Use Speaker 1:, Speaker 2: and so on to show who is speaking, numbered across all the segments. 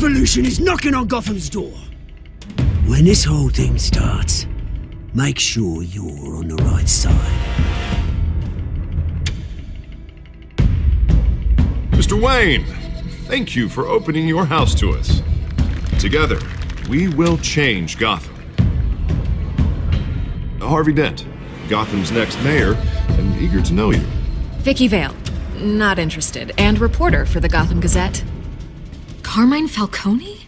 Speaker 1: revolution is knocking on Gotham's door. When this whole thing starts, make sure you're on the right side.
Speaker 2: Mr. Wayne, thank you for opening your house to us. Together, we will change Gotham. Harvey Dent, Gotham's next mayor, and eager to know you.
Speaker 3: Vicky Vale, not interested, and reporter for the Gotham Gazette. Carmine Falcone?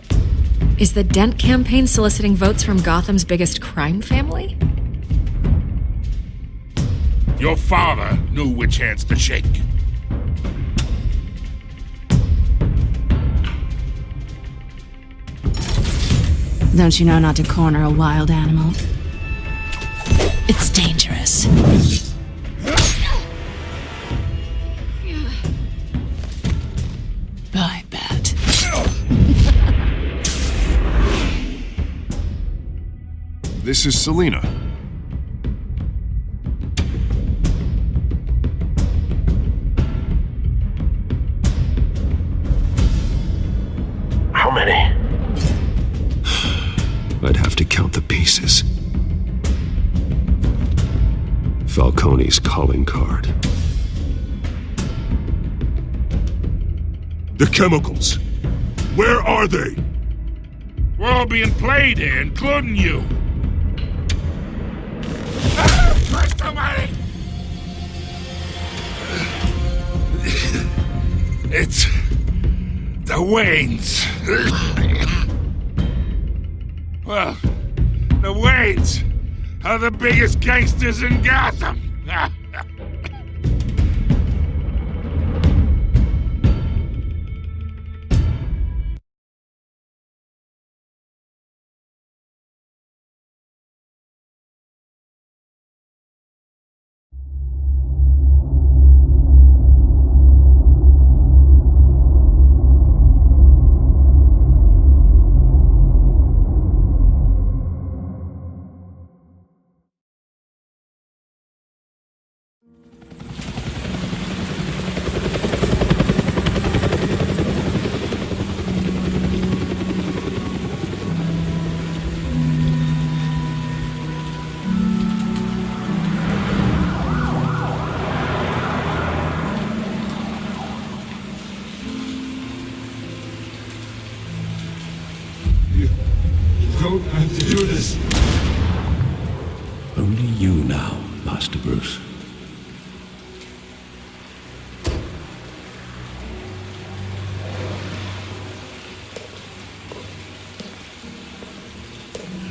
Speaker 3: Is the Dent campaign soliciting votes from Gotham's biggest crime family?
Speaker 4: Your father knew which hands to shake.
Speaker 5: Don't you know not to corner a wild animal? It's dangerous. I bet.
Speaker 2: This is Selina.
Speaker 6: How many?
Speaker 7: I'd have to count the pieces. Falcone's calling card.
Speaker 4: The chemicals. Where are they? We're all being played here, including you. Christ almighty! It's the Waynes. Well, the Waynes are the biggest gangsters in Gotham.
Speaker 7: Don't have to do this. Only you now, Master Bruce.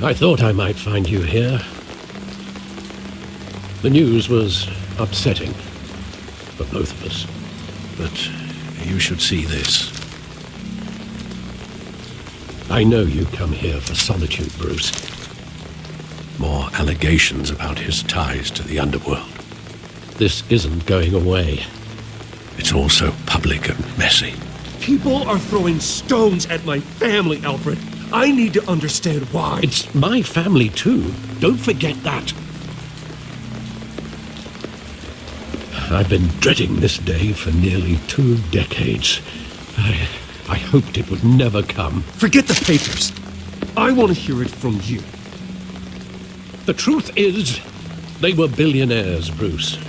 Speaker 8: I thought I might find you here. The news was upsetting for both of us. But you should see this. I know you come here for solitude, Bruce. More allegations about his ties to the underworld. This isn't going away. It's all so public and messy.
Speaker 9: People are throwing stones at my family, Alfred. I need to understand why.
Speaker 8: It's my family, too. Don't forget that. I've been dreading this day for nearly 2 decades. I hoped it would never come.
Speaker 9: Forget the papers. I want to hear it from you.
Speaker 8: The truth is, they were billionaires, Bruce.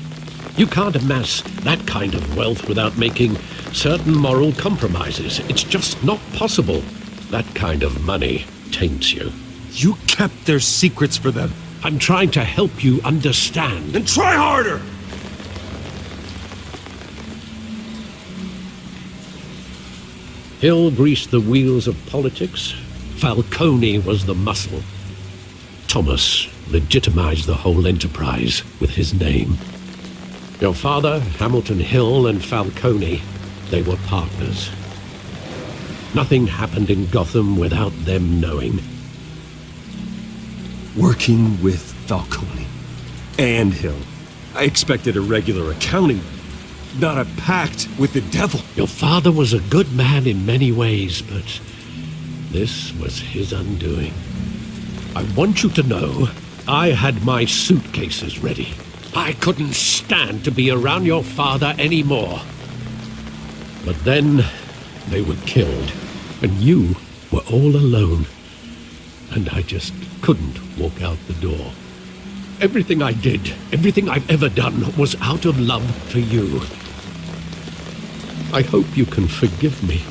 Speaker 8: You can't amass that kind of wealth without making certain moral compromises. It's just not possible. That kind of money taints you.
Speaker 9: You kept their secrets for them.
Speaker 8: I'm trying to help you understand.
Speaker 9: Then try harder!
Speaker 8: Hill greased the wheels of politics. Falcone was the muscle. Thomas legitimized the whole enterprise with his name. Your father, Hamilton Hill, and Falcone, they were partners. Nothing happened in Gotham without them knowing.
Speaker 9: Working with Falcone and Hill. I expected a regular accounting, not a pact with the devil.
Speaker 8: Your father was a good man in many ways, but this was his undoing. I want you to know, I had my suitcases ready. I couldn't stand to be around your father anymore. But then, they were killed, and you all alone, and I just couldn't walk out the door. Everything I did, everything I've ever done, was out of love for you. I hope you can forgive me.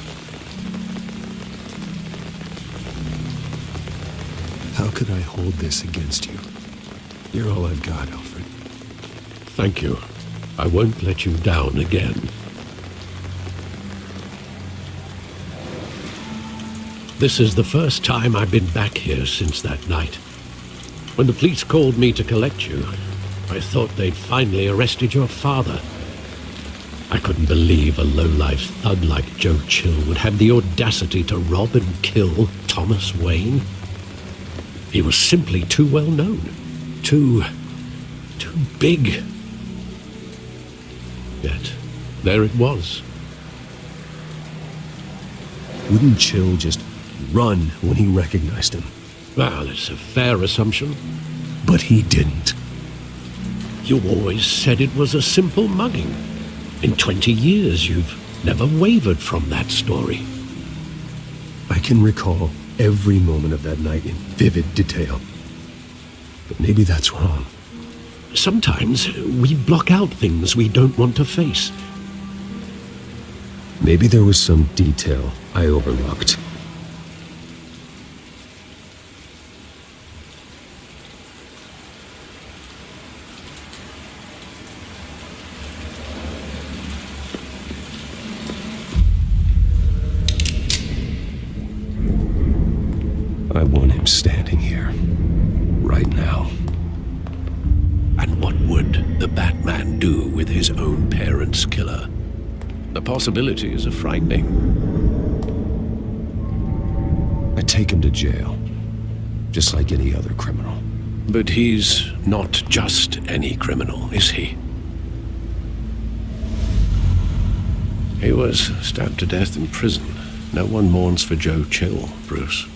Speaker 9: How could I hold this against you? You're all I've got, Alfred.
Speaker 8: Thank you. I won't let you down again. This is the first time I've been back here since that night. When the police called me to collect you, I thought they'd finally arrested your father. I couldn't believe a low-life thug like Joe Chill would have the audacity to rob and kill Thomas Wayne. He was simply too well known. Too big. Yet, there it was.
Speaker 9: Wouldn't Chill just run when he recognized him?
Speaker 8: Well, it's a fair assumption.
Speaker 9: But he didn't.
Speaker 8: You always said it was a simple mugging. In 20 years, you've never wavered from that story.
Speaker 9: I can recall every moment of that night in vivid detail. But maybe that's wrong.
Speaker 8: Sometimes we block out things we don't want to face.
Speaker 9: Maybe there was some detail I overlooked. I want him standing here, right now.
Speaker 8: And what would the Batman do with his own parents' killer? The possibilities are frightening.
Speaker 9: I take him to jail, just like any other criminal.
Speaker 8: But he's not just any criminal, is he? He was stabbed to death in prison. No one mourns for Joe Chill, Bruce.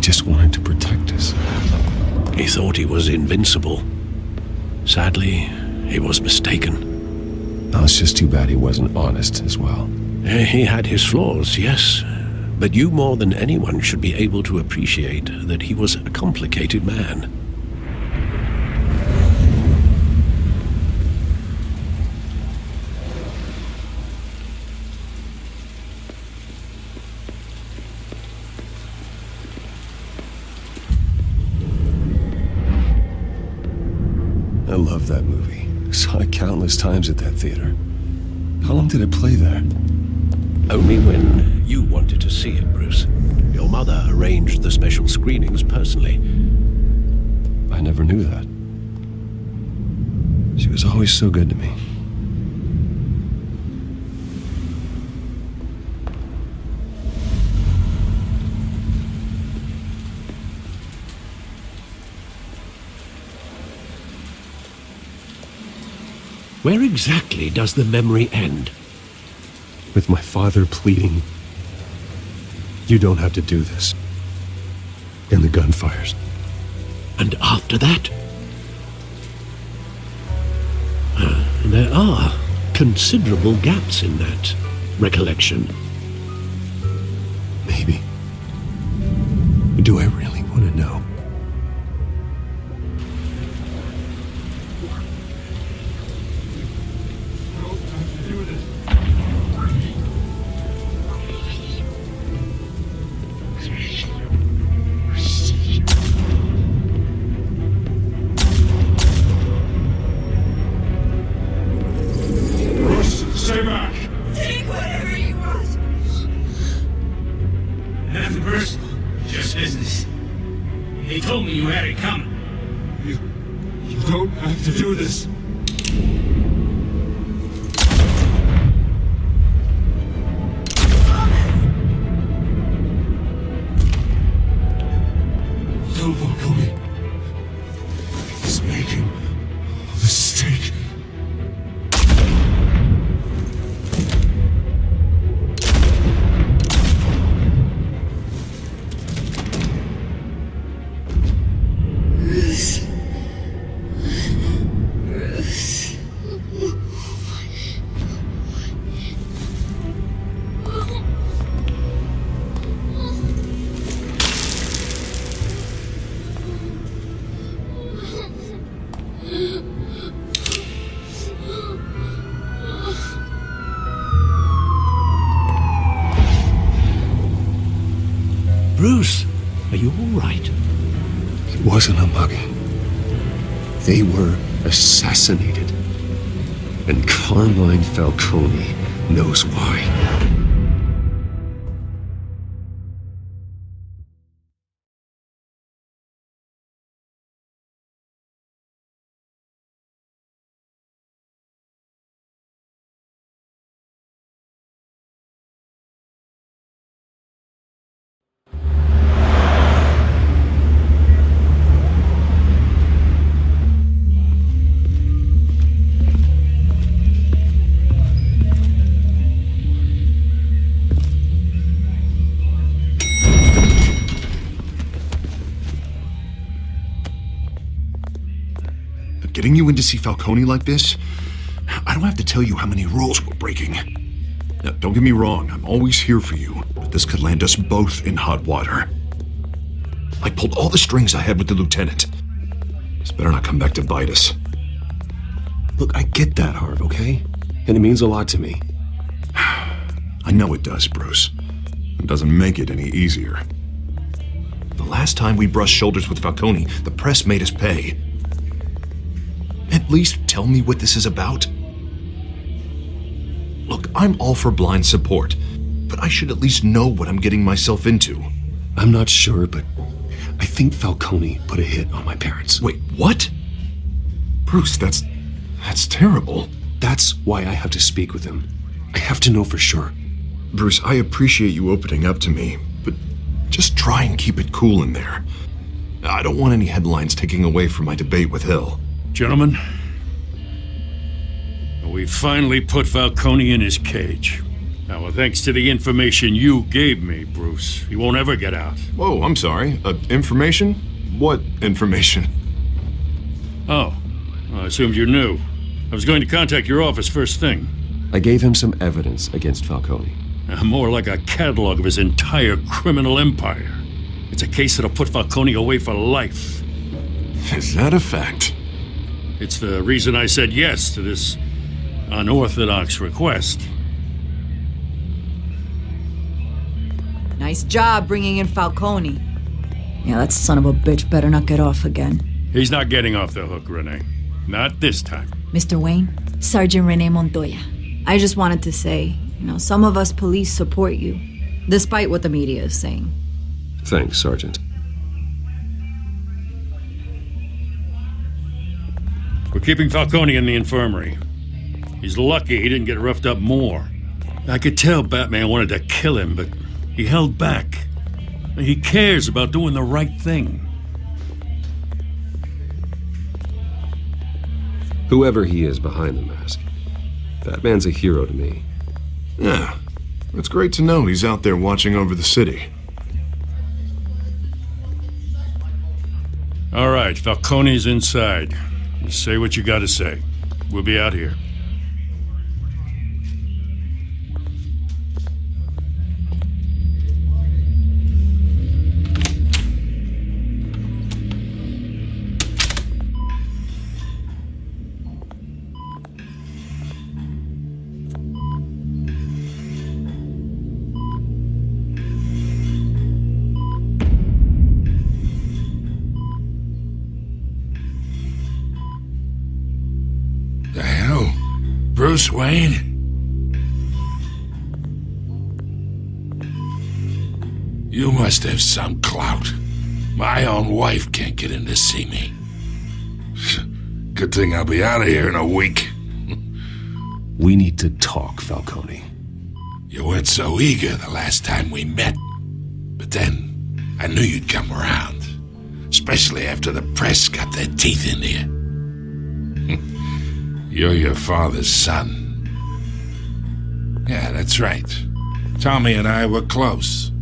Speaker 9: Just wanted to protect us.
Speaker 8: He thought he was invincible. Sadly, he was mistaken.
Speaker 9: Now, it's just too bad he wasn't honest as well.
Speaker 8: He had his flaws, yes. But you more than anyone should be able to appreciate that he was a complicated man.
Speaker 9: I love that movie. Saw it countless times at that theater. How long did it play there?
Speaker 8: Only when you wanted to see it, Bruce. Your mother arranged the special screenings personally.
Speaker 9: I never knew that. She was always so good to me.
Speaker 8: Where exactly does the memory end?
Speaker 9: With my father pleading, "You don't have to do this." And the gunfires.
Speaker 8: And after that? There are considerable gaps in that recollection.
Speaker 9: Maybe. Do I really want to know?
Speaker 4: Stay back!
Speaker 6: Take whatever you want!
Speaker 10: Nothing personal, just business. They told me you had it coming.
Speaker 4: You don't have to do this. Tell Falcone he's making a mistake.
Speaker 8: Bruce, are you all right?
Speaker 7: It wasn't a mugging. They were assassinated. And Carmine Falcone knows why.
Speaker 2: Getting you in to see Falcone like this? I don't have to tell you how many rules we're breaking. Now, don't get me wrong, I'm always here for you, but this could land us both in hot water. I pulled all the strings I had with the lieutenant. This better not come back to bite us.
Speaker 9: Look, I get that, Harv, okay? And it means a lot to me.
Speaker 2: I know it does, Bruce. It doesn't make it any easier. The last time we brushed shoulders with Falcone, the press made us pay. At least tell me what this is about. Look, I'm all for blind support, but I should at least know what I'm getting myself into.
Speaker 9: I'm not sure, but I think Falcone put a hit on my parents.
Speaker 2: Wait, what? Bruce, that's terrible.
Speaker 9: That's why I have to speak with him. I have to know for sure.
Speaker 2: Bruce, I appreciate you opening up to me, but just try and keep it cool in there. I don't want any headlines taking away from my debate with Hill.
Speaker 4: Gentlemen, we finally put Falcone in his cage. Now, thanks to the information you gave me, Bruce, he won't ever get out.
Speaker 2: Whoa, I'm sorry. Information? What information?
Speaker 4: Oh, I assumed you knew. I was going to contact your office first thing.
Speaker 9: I gave him some evidence against Falcone.
Speaker 4: More like a catalog of his entire criminal empire. It's a case that'll put Falcone away for life.
Speaker 2: Is that a fact?
Speaker 4: It's the reason I said yes to this unorthodox request.
Speaker 6: Nice job bringing in Falcone. Yeah, that son of a bitch better not get off again.
Speaker 4: He's not getting off the hook, Renee. Not this time.
Speaker 6: Mr. Wayne, Sergeant Renee Montoya. I just wanted to say, some of us police support you, despite what the media is saying.
Speaker 9: Thanks, Sergeant.
Speaker 4: We're keeping Falcone in the infirmary. He's lucky he didn't get roughed up more. I could tell Batman wanted to kill him, but he held back. He cares about doing the right thing.
Speaker 9: Whoever he is behind the mask, Batman's a hero to me.
Speaker 2: Yeah, it's great to know he's out there watching over the city.
Speaker 4: All right, Falcone's inside. You say what you gotta say. We'll be out here.
Speaker 10: Bruce Wayne? You must have some clout. My own wife can't get in to see me. Good thing I'll be out of here in a week.
Speaker 9: We need to talk, Falcone.
Speaker 10: You weren't so eager the last time we met. But then, I knew you'd come around. Especially after the press got their teeth into you. You're your father's son. Yeah, that's right. Tommy and I were close.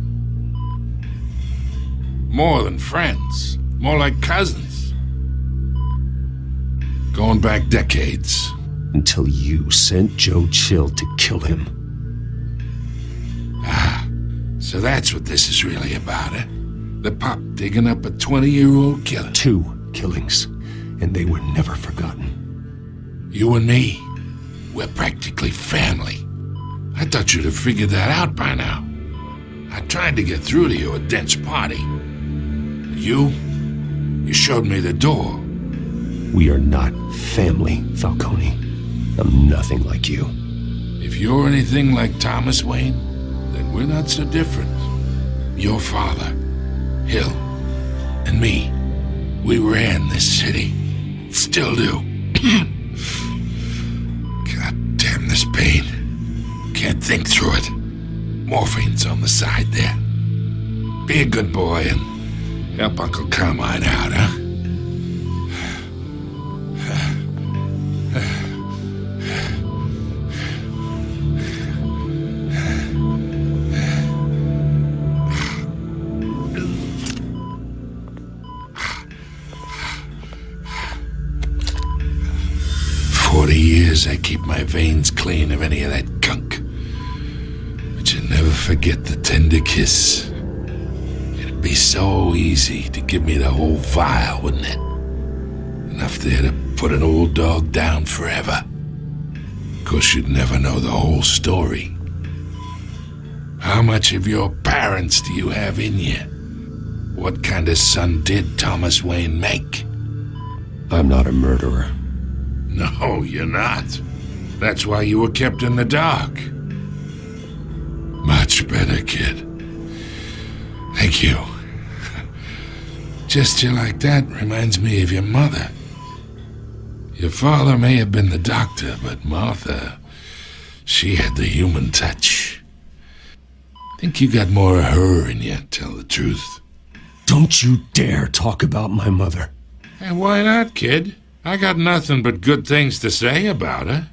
Speaker 10: More than friends. More like cousins. Going back decades.
Speaker 9: Until you sent Joe Chill to kill him.
Speaker 10: Ah, so that's what this is really about, eh? The pup digging up a 20-year-old killer.
Speaker 9: 2 killings, and they were never forgotten.
Speaker 10: You and me, we're practically family. I thought you'd have figured that out by now. I tried to get through to you at Dent's party. You showed me the door.
Speaker 7: We are not family, Falcone. I'm nothing like you.
Speaker 10: If you're anything like Thomas Wayne, then we're not so different. Your father, Hill, and me, we ran this city. Still do. God damn this pain. Can't think through it. Morphine's on the side there. Be a good boy and help Uncle Carmine out, huh? I keep my veins clean of any of that gunk. But you never forget the tender kiss. It'd be so easy to give me the whole vial, wouldn't it? Enough there to put an old dog down forever. Of course, you'd never know the whole story. How much of your parents do you have in you? What kind of son did Thomas Wayne make?
Speaker 7: I'm not a murderer.
Speaker 10: No, you're not. That's why you were kept in the dark. Much better, kid. Thank you. Gesture like that reminds me of your mother. Your father may have been the doctor, but Martha, she had the human touch. Think you got more of her in you, tell the truth.
Speaker 7: Don't you dare talk about my mother.
Speaker 10: And why not, kid? I got nothing but good things to say about her.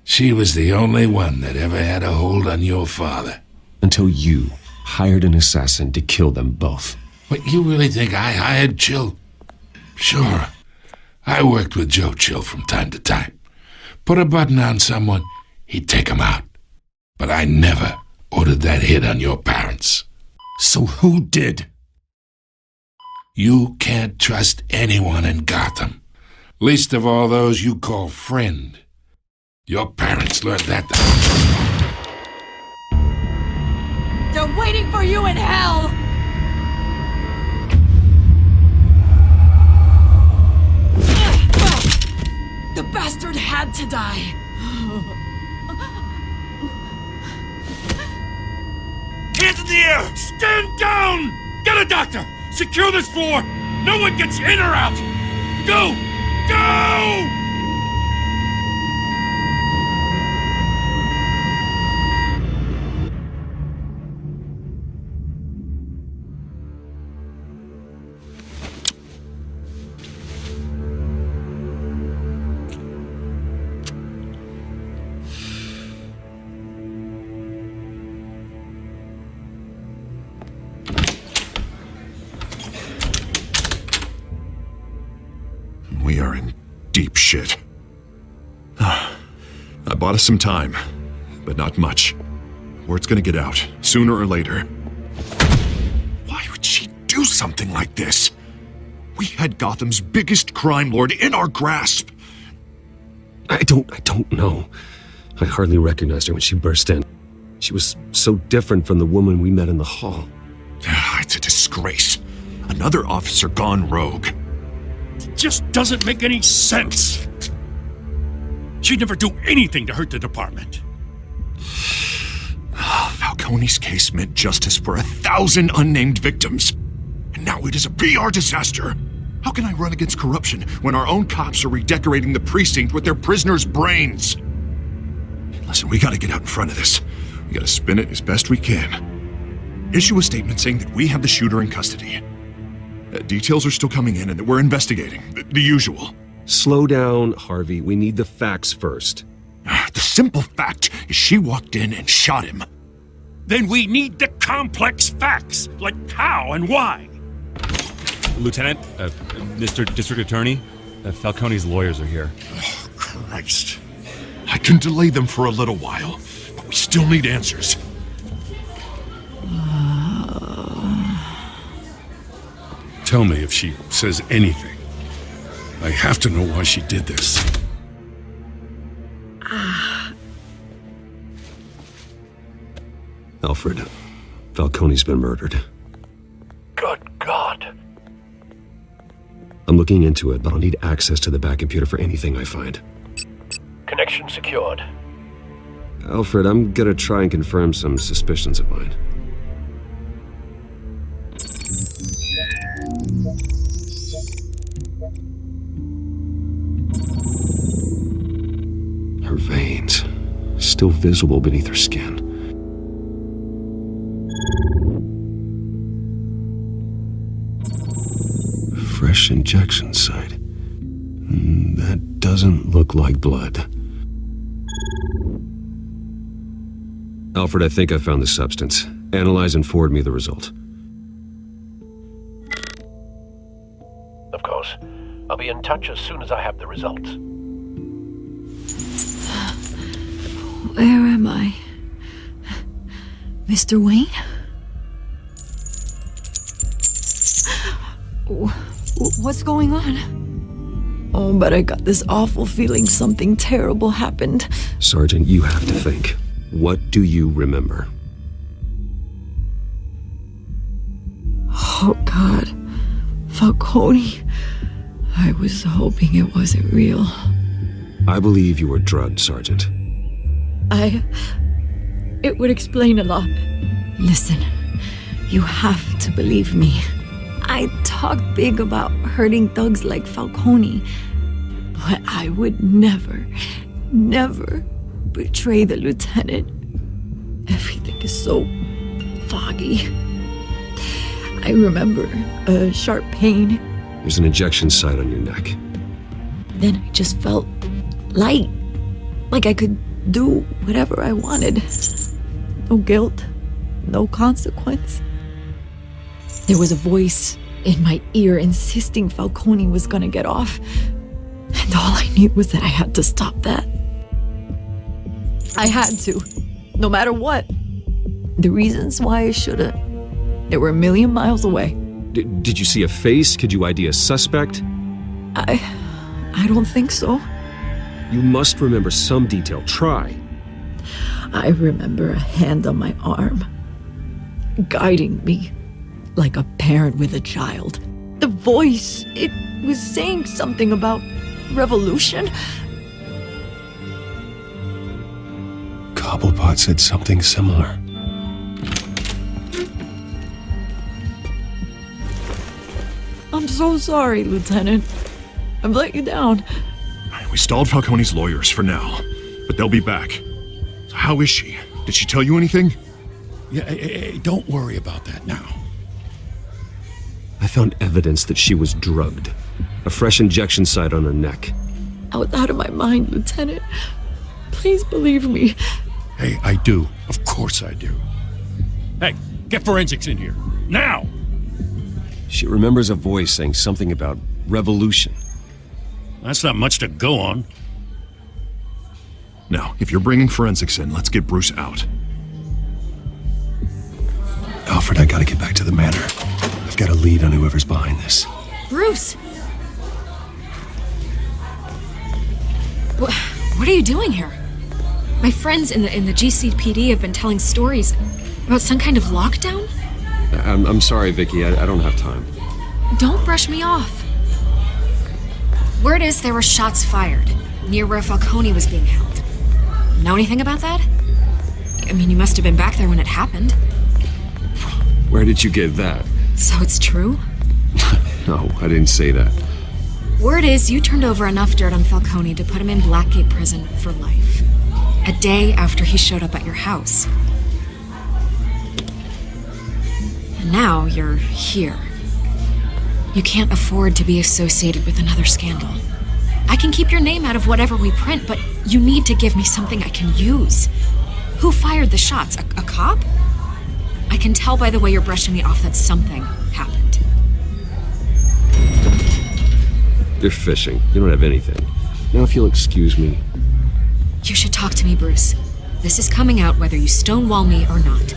Speaker 10: She was the only one that ever had a hold on your father.
Speaker 7: Until you hired an assassin to kill them both.
Speaker 10: What, you really think I hired Chill? Sure. I worked with Joe Chill from time to time. Put a button on someone, he'd take him out. But I never ordered that hit on your parents.
Speaker 7: So who did?
Speaker 10: You can't trust anyone in Gotham. Least of all those you call friend. Your parents learned that.
Speaker 6: They're waiting for you in hell! The bastard had to die.
Speaker 4: Hands in the air! Stand down! Get a doctor! Secure this floor! No one gets in or out! Go! Go!
Speaker 2: We are in deep shit. I bought us some time, but not much. Word's gonna get out, sooner or later. Why would she do something like this? We had Gotham's biggest crime lord in our grasp.
Speaker 7: I don't know. I hardly recognized her when she burst in. She was so different from the woman we met in the hall.
Speaker 2: It's a disgrace. Another officer gone rogue.
Speaker 4: It just doesn't make any sense. She'd never do anything to hurt the department.
Speaker 2: Falcone's case meant justice for 1,000 unnamed victims. And now it is a PR disaster. How can I run against corruption when our own cops are redecorating the precinct with their prisoners' brains? Listen, we gotta get out in front of this. We gotta spin it as best we can. Issue a statement saying that we have the shooter in custody. Details are still coming in and that we're investigating. The usual.
Speaker 7: Slow down, Harvey. We need the facts first.
Speaker 2: The simple fact is she walked in and shot him.
Speaker 4: Then we need the complex facts, like how and why.
Speaker 11: Lieutenant, Mr. District Attorney, Falcone's lawyers are here.
Speaker 2: Oh, Christ. I can delay them for a little while, but we still need answers.
Speaker 4: Tell me if she says anything. I have to know why she did this.
Speaker 7: Alfred, Falcone's been murdered.
Speaker 8: Good God.
Speaker 7: I'm looking into it, but I'll need access to the back computer for anything I find.
Speaker 8: Connection secured.
Speaker 7: Alfred, I'm gonna try and confirm some suspicions of mine. Her veins, still visible beneath her skin. Fresh injection site. That doesn't look like blood. Alfred, I think I found the substance. Analyze and forward me the result.
Speaker 8: Of course. I'll be in touch as soon as I have the results.
Speaker 6: Where am I? Mr. Wayne? What's going on? Oh, but I got this awful feeling something terrible happened.
Speaker 7: Sergeant, you have to think. What do you remember?
Speaker 6: Oh, God. Falcone. I was hoping it wasn't real.
Speaker 7: I believe you were drugged, Sergeant.
Speaker 6: It would explain a lot. Listen, you have to believe me. I talk big about hurting thugs like Falcone, but I would never betray the lieutenant. Everything is so foggy. I remember a sharp pain.
Speaker 7: There's an injection site on your neck.
Speaker 6: Then I just felt light, like I could do whatever I wanted. No guilt, no consequence. There was a voice in my ear insisting Falcone was gonna get off. And all I knew was that I had to stop that. I had to, no matter what. The reasons why I shouldn't, they were a million miles away.
Speaker 7: Did you see a face? Could you ID a suspect?
Speaker 6: I don't think so.
Speaker 7: You must remember some detail. Try.
Speaker 6: I remember a hand on my arm, guiding me like a parent with a child. The voice, it was saying something about revolution.
Speaker 9: Cobblepot said something similar.
Speaker 6: I'm so sorry, Lieutenant. I've let you down.
Speaker 2: We stalled Falcone's lawyers for now, but they'll be back. So how is she? Did she tell you anything?
Speaker 4: Yeah, don't worry about that now.
Speaker 7: I found evidence that she was drugged. A fresh injection site on her neck.
Speaker 6: I was out of my mind, Lieutenant. Please believe me.
Speaker 4: Hey, I do. Of course I do. Hey, get forensics in here. Now!
Speaker 7: She remembers a voice saying something about revolution.
Speaker 4: That's not much to go on.
Speaker 2: Now, if you're bringing forensics in, let's get Bruce out.
Speaker 9: Alfred, I gotta get back to the manor. I've got a lead on whoever's behind this.
Speaker 3: Bruce! What are you doing here? My friends in the GCPD have been telling stories about some kind of lockdown?
Speaker 7: I'm sorry, Vicky. I don't have time.
Speaker 3: Don't brush me off. Word is there were shots fired near where Falcone was being held. Know anything about that? I mean, you must have been back there when it happened.
Speaker 7: Where did you get that?
Speaker 3: So it's true?
Speaker 7: No, I didn't say that.
Speaker 3: Word is you turned over enough dirt on Falcone to put him in Blackgate Prison for life. A day after he showed up at your house. And now you're here. You can't afford to be associated with another scandal. I can keep your name out of whatever we print, but you need to give me something I can use. Who fired the shots? A cop? I can tell by the way you're brushing me off that something happened.
Speaker 7: You're fishing. You don't have anything. Now, if you'll excuse me.
Speaker 3: You should talk to me, Bruce. This is coming out whether you stonewall me or not.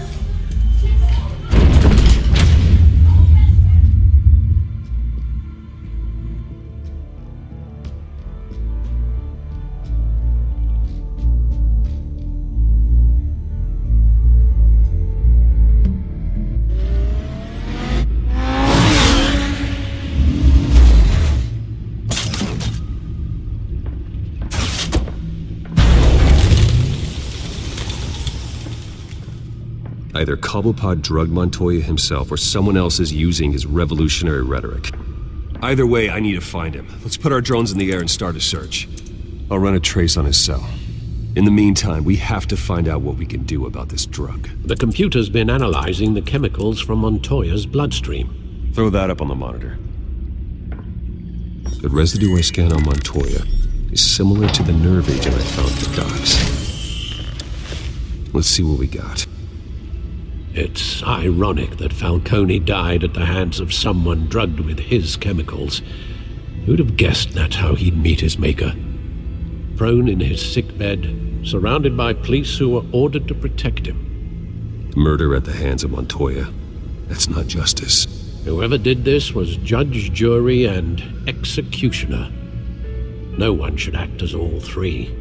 Speaker 7: Either Cobblepot drugged Montoya himself or someone else is using his revolutionary rhetoric. Either way, I need to find him. Let's put our drones in the air and start a search. I'll run a trace on his cell. In the meantime, we have to find out what we can do about this drug.
Speaker 8: The computer's been analyzing the chemicals from Montoya's bloodstream.
Speaker 7: Throw that up on the monitor. The residue I scan on Montoya is similar to the nerve agent I found at the docks. Let's see what we got.
Speaker 8: It's ironic that Falcone died at the hands of someone drugged with his chemicals. Who'd have guessed that's how he'd meet his maker? Prone in his sickbed, surrounded by police who were ordered to protect him.
Speaker 7: Murder at the hands of Montoya. That's not justice.
Speaker 8: Whoever did this was judge, jury, and executioner. No one should act as all three.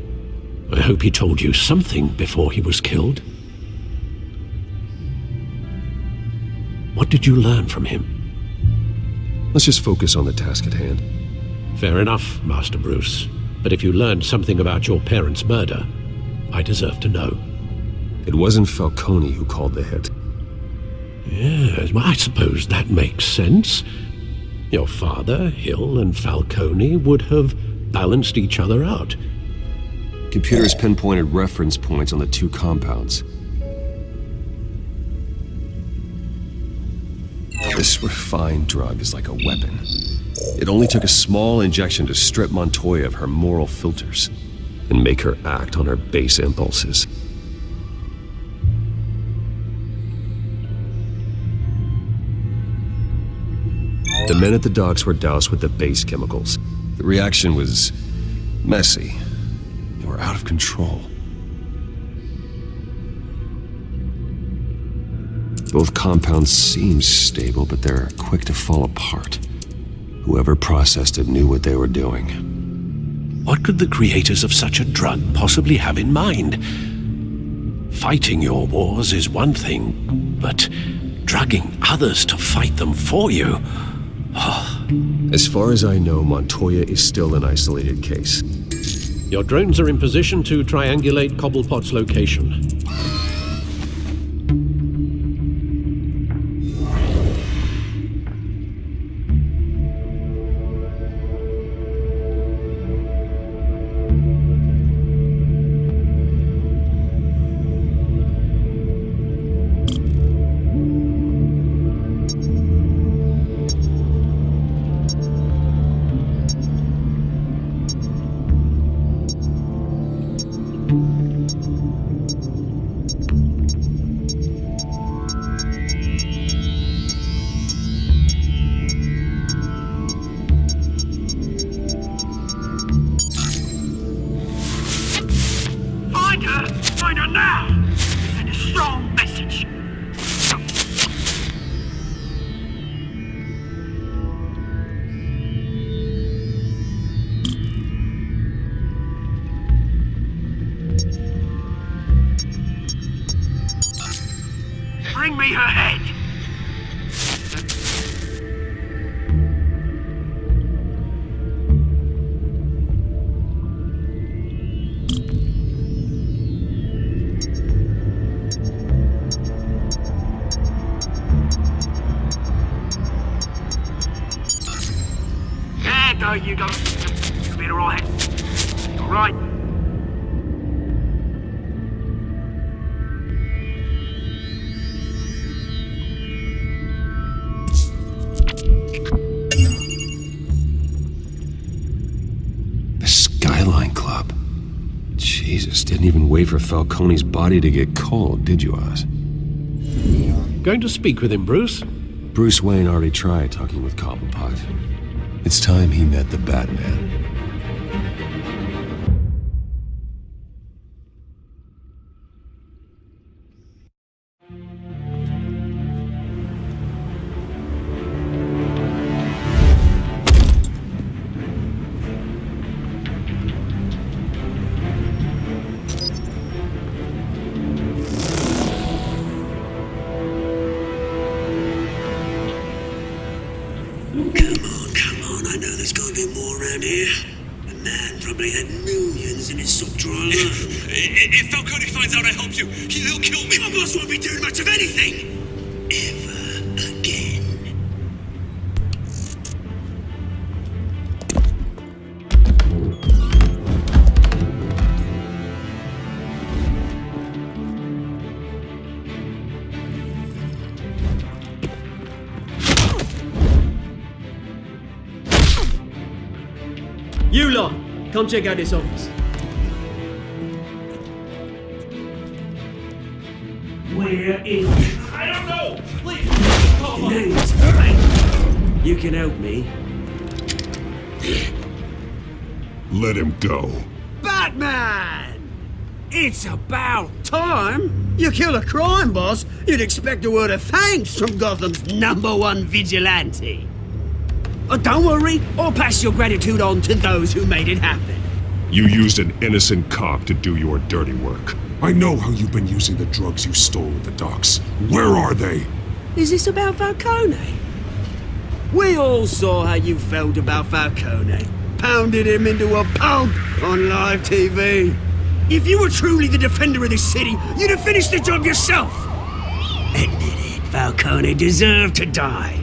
Speaker 8: I hope he told you something before he was killed. What did you learn from him?
Speaker 7: Let's just focus on the task at hand.
Speaker 8: Fair enough, Master Bruce. But if you learned something about your parents' murder, I deserve to know.
Speaker 7: It wasn't Falcone who called the hit.
Speaker 8: Yes, well, I suppose that makes sense. Your father, Hill, and Falcone would have balanced each other out.
Speaker 7: Computers pinpointed reference points on the two compounds. This refined drug is like a weapon. It only took a small injection to strip Montoya of her moral filters and make her act on her base impulses. The men at the docks were doused with the base chemicals. The reaction was messy. They were out of control. Both compounds seem stable, but they're quick to fall apart. Whoever processed it knew what they were doing.
Speaker 8: What could the creators of such a drug possibly have in mind? Fighting your wars is one thing, but drugging others to fight them for you? Oh.
Speaker 7: As far as I know, Montoya is still an isolated case.
Speaker 8: Your drones are in position to triangulate Cobblepot's location.
Speaker 1: Find her now! Send a strong message. Bring me her head! No, you don't. You'll be alright. Alright.
Speaker 7: The Skyline Club. Jesus, didn't even wait for Falcone's body to get cold, did you, Oz?
Speaker 8: Going to speak with him, Bruce?
Speaker 7: Bruce Wayne already tried talking with Cobblepot. It's time he met the Batman.
Speaker 1: Come on, I know there's gonna be more around here. A man probably had millions in his sub-drama.
Speaker 9: If Falcone finds out I helped you, he'll kill me.
Speaker 1: My boss won't be doing much of anything. Ever again.
Speaker 12: You lot, come check out this office.
Speaker 1: Where is
Speaker 12: I don't know! Please,
Speaker 1: Name's right. You can help me.
Speaker 2: Let him go.
Speaker 1: Batman! It's about time. You kill a crime boss, you'd expect a word of thanks from Gotham's #1 vigilante. But don't worry, I'll pass your gratitude on to those who made it happen.
Speaker 2: You used an innocent cop to do your dirty work. I know how you've been using the drugs you stole at the docks. Where are they?
Speaker 1: Is this about Falcone? We all saw how you felt about Falcone. Pounded him into a pulp on live TV. If you were truly the defender of this city, you'd have finished the job yourself. Admit it, Falcone deserved to die.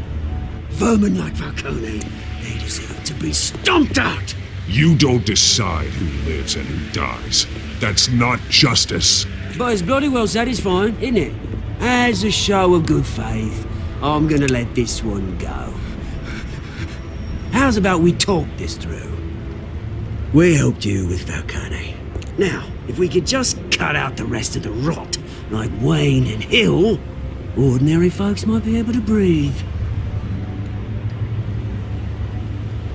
Speaker 1: Vermin like Falcone, they deserve to be stomped out.
Speaker 2: You don't decide who lives and who dies. That's not justice.
Speaker 1: But it's bloody well satisfying, isn't it? As a show of good faith, I'm gonna let this one go. How's about we talk this through? We helped you with Falcone. Now, if we could just cut out the rest of the rot, like Wayne and Hill, ordinary folks might be able to breathe.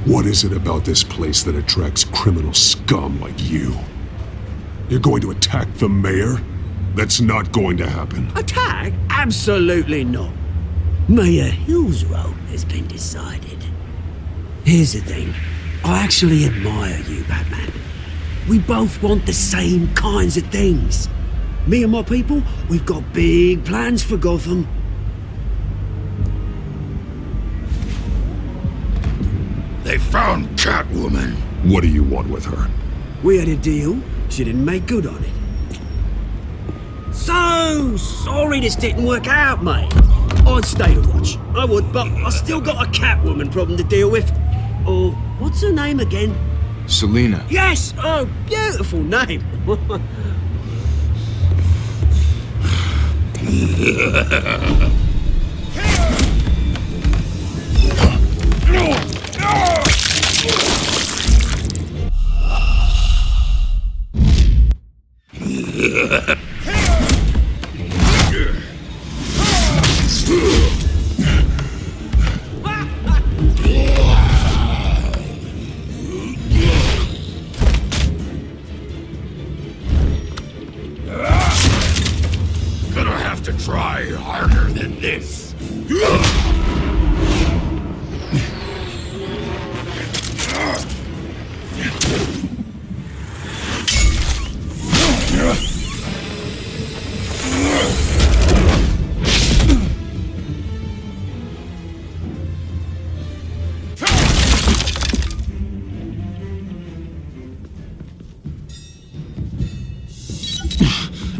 Speaker 2: What is it about this place that attracts criminal scum like you? You're going to attack the mayor? That's not going to happen.
Speaker 1: Attack? Absolutely not. Mayor Hill's role has been decided. Here's the thing. I actually admire you, Batman. We both want the same kinds of things. Me and my people, we've got big plans for Gotham.
Speaker 10: They found Catwoman.
Speaker 2: What do you want with her?
Speaker 1: We had a deal. She didn't make good on it. So sorry this didn't work out, mate. I'd stay to watch. I would, but I still got a Catwoman problem to deal with. Oh, what's her name again?
Speaker 11: Selina.
Speaker 1: Yes! Oh, beautiful name.
Speaker 10: Gonna have to try harder than this.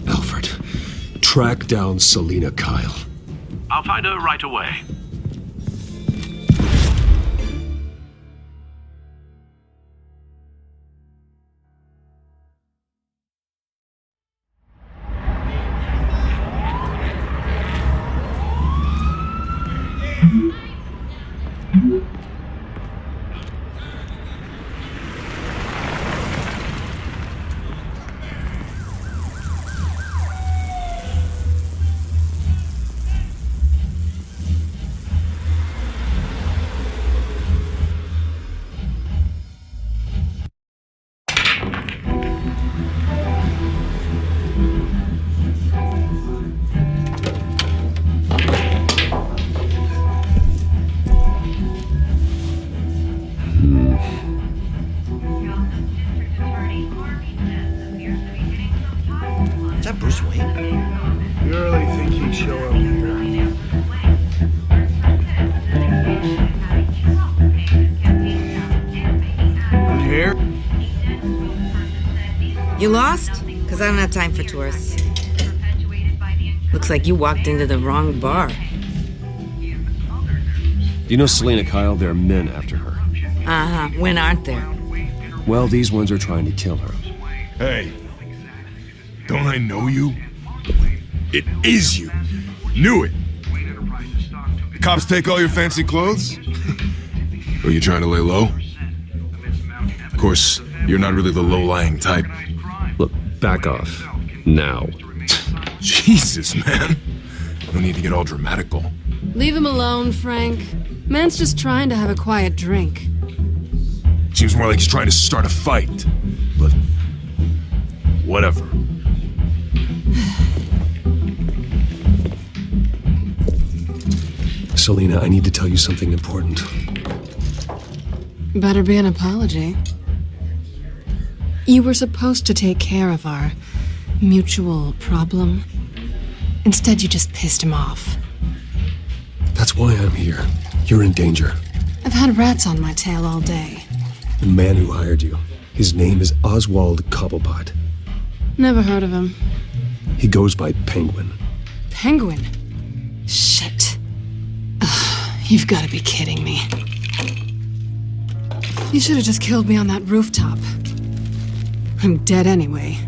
Speaker 2: Alfred, track down Selina Kyle.
Speaker 8: I'll find her right away.
Speaker 13: lost? Because I don't have time for tourists. Looks like you walked into the wrong bar.
Speaker 7: Do you know Selena Kyle? There are men after her.
Speaker 13: Uh-huh. When aren't there?
Speaker 7: Well, these ones are trying to kill her.
Speaker 10: Hey, don't I know you? It is you. Knew it. Cops take all your fancy clothes? Are you trying to lay low? Of course, you're not really the low-lying type.
Speaker 7: Look, back off. Now.
Speaker 10: Jesus, man. No need to get all dramatical.
Speaker 5: Leave him alone, Frank. Man's just trying to have a quiet drink.
Speaker 10: Seems more like he's trying to start a fight. But whatever.
Speaker 7: Selena, I need to tell you something important.
Speaker 5: Better be an apology. You were supposed to take care of our mutual problem. Instead, you just pissed him off.
Speaker 7: That's why I'm here. You're in danger.
Speaker 5: I've had rats on my tail all day.
Speaker 7: The man who hired you. His name is Oswald Cobblepot.
Speaker 5: Never heard of him.
Speaker 7: He goes by Penguin.
Speaker 5: Penguin? Shit. Ugh, you've got to be kidding me. You should have just killed me on that rooftop. I'm dead anyway.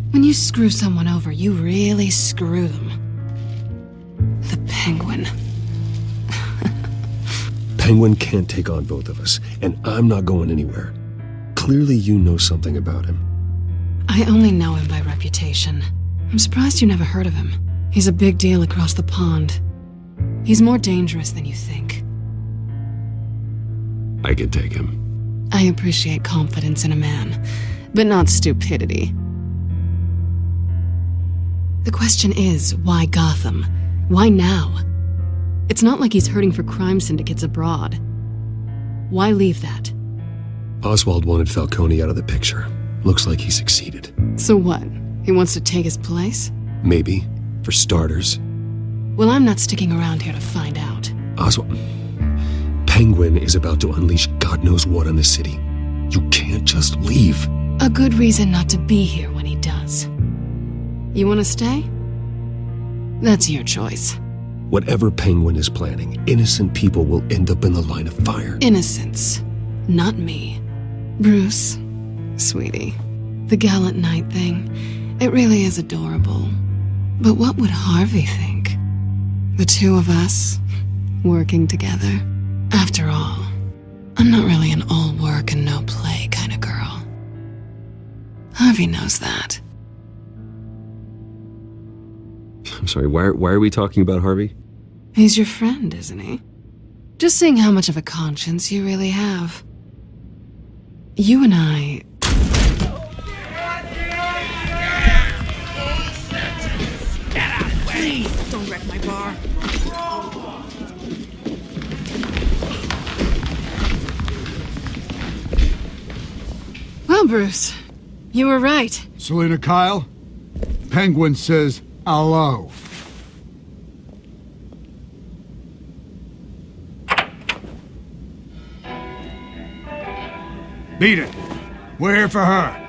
Speaker 5: When you screw someone over, you really screw them. The Penguin.
Speaker 7: Penguin can't take on both of us, and I'm not going anywhere. Clearly you know something about him.
Speaker 5: I only know him by reputation. I'm surprised you never heard of him. He's a big deal across the pond. He's more dangerous than you think.
Speaker 7: I can take him.
Speaker 5: I appreciate confidence in a man, but not stupidity. The question is, why Gotham? Why now? It's not like he's hurting for crime syndicates abroad. Why leave that?
Speaker 7: Oswald wanted Falcone out of the picture. Looks like he succeeded.
Speaker 5: So what? He wants to take his place?
Speaker 7: Maybe, for starters.
Speaker 5: Well, I'm not sticking around here to find out.
Speaker 7: Oswald... Penguin is about to unleash God knows what on the city. You can't just leave.
Speaker 5: A good reason not to be here when he does. You want to stay? That's your choice.
Speaker 7: Whatever Penguin is planning, innocent people will end up in the line of fire.
Speaker 5: Innocence. Not me. Bruce, sweetie, the gallant knight thing, it really is adorable. But what would Harvey think? The two of us, working together. After all, I'm not really an all work and no play kind of girl. Harvey knows that.
Speaker 7: I'm sorry, why are we talking about Harvey?
Speaker 5: He's your friend, isn't he? Just seeing how much of a conscience you really have. You and I...
Speaker 13: Get out of the way! Please, don't wreck my bar.
Speaker 5: Well, Bruce, you were right.
Speaker 14: Selena Kyle, Penguin says hello. Beat it. We're here for her.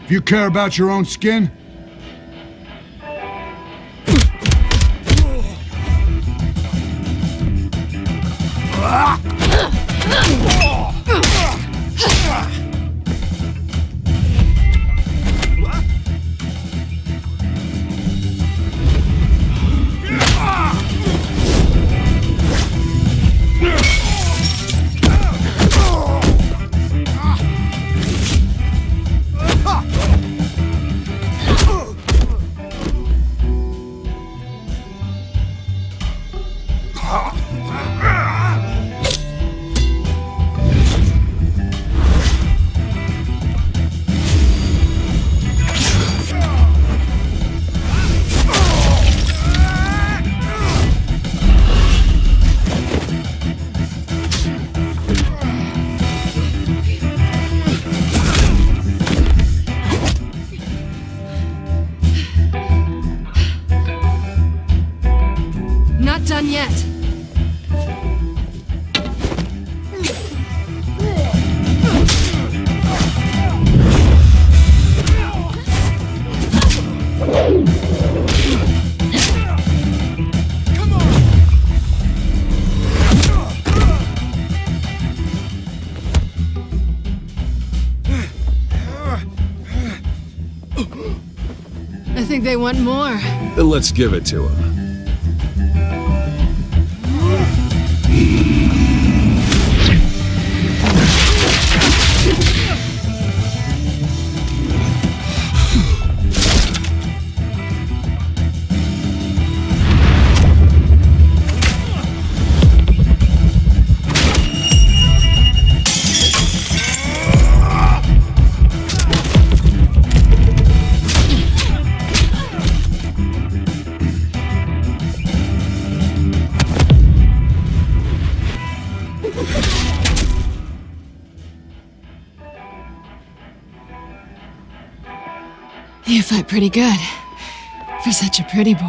Speaker 14: If you care about your own skin,
Speaker 5: Not done yet. I think they want more.
Speaker 7: Then let's give it to him.
Speaker 5: You fight pretty good. For such a pretty boy.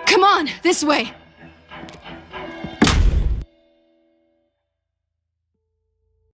Speaker 5: Come on, this way!